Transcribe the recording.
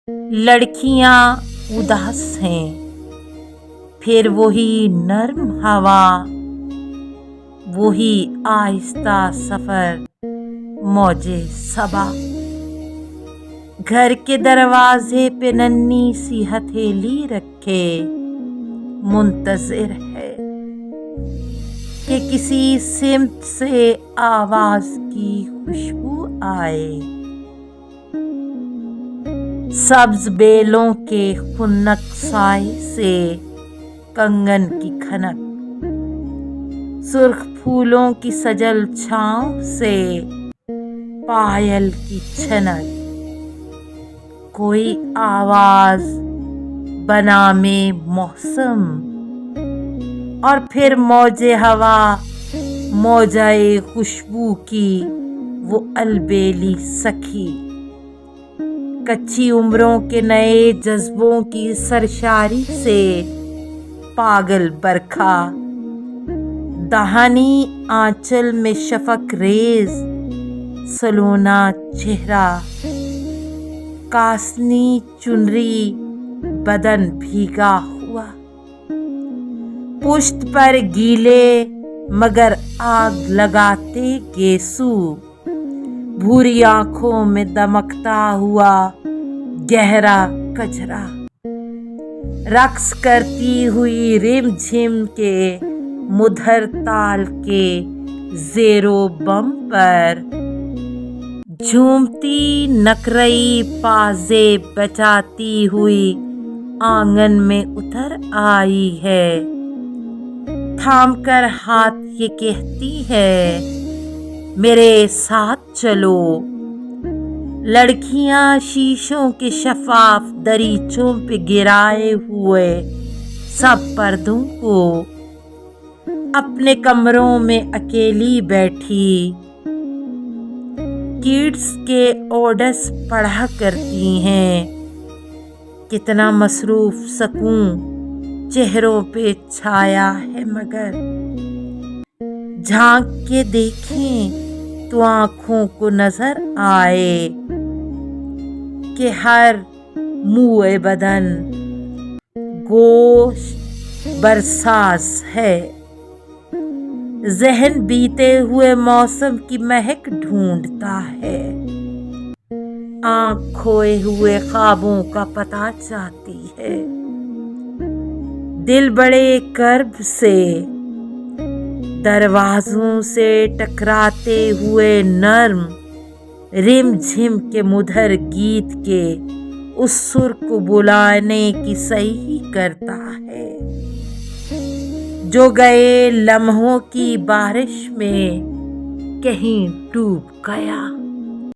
लड़कियां उदास हैं, फिर वही नर्म हवा, वही आहिस्ता सफर, मौजे सबा। घर के दरवाजे पे नन्ही सी हथेली रखे मुंतजिर है कि किसी सिमत से आवाज की खुशबू आए। सब्ज बेलों के खुन्नक साए से कंगन की खनक, सुर्ख फूलों की सजल छांव से पायल की छनक, कोई आवाज बना में मौसम, और फिर मौजे हवा, मौजाए खुशबू की वो अलबेली सखी। कच्ची उम्रों के नए जज्बों की सरशारी से पागल बरखा, दहानी आंचल में शफक रेज सलोना चेहरा, कासनी चुनरी बदन भीगा हुआ, पुश्त पर गीले मगर आग लगाते गेसू, भूरी आंखों में दमकता हुआ गहरा कजरा, रक्स करती हुई रिमझिम के मुधर ताल के जेरो बम पर, झूमती नकरई पाजे बचाती हुई आंगन में उतर आई है। थाम कर हाथ ये कहती है, मेरे साथ चलो। लड़कियां शीशों के शफाफ दरीचों पे गिराए हुए सब पर्दों को अपने कमरों में अकेली बैठी किड्स के ओडस पढ़ा करती हैं। कितना मसरूफ सकून चेहरों पे छाया है, मगर झांक के देखें तो आंखों को नजर आए कि हर मुए बदन गोश बरसास है। जहन बीते हुए मौसम की महक ढूंढता है, आंख खोए हुए ख्वाबों का पता चाहती है। दिल बड़े कर्ब से दरवाजों से टकराते हुए नर्म रिम झिम के मुधर गीत के उस सुर को बुलाने की सही करता है, जो गए लम्हों की बारिश में कहीं डूब गया।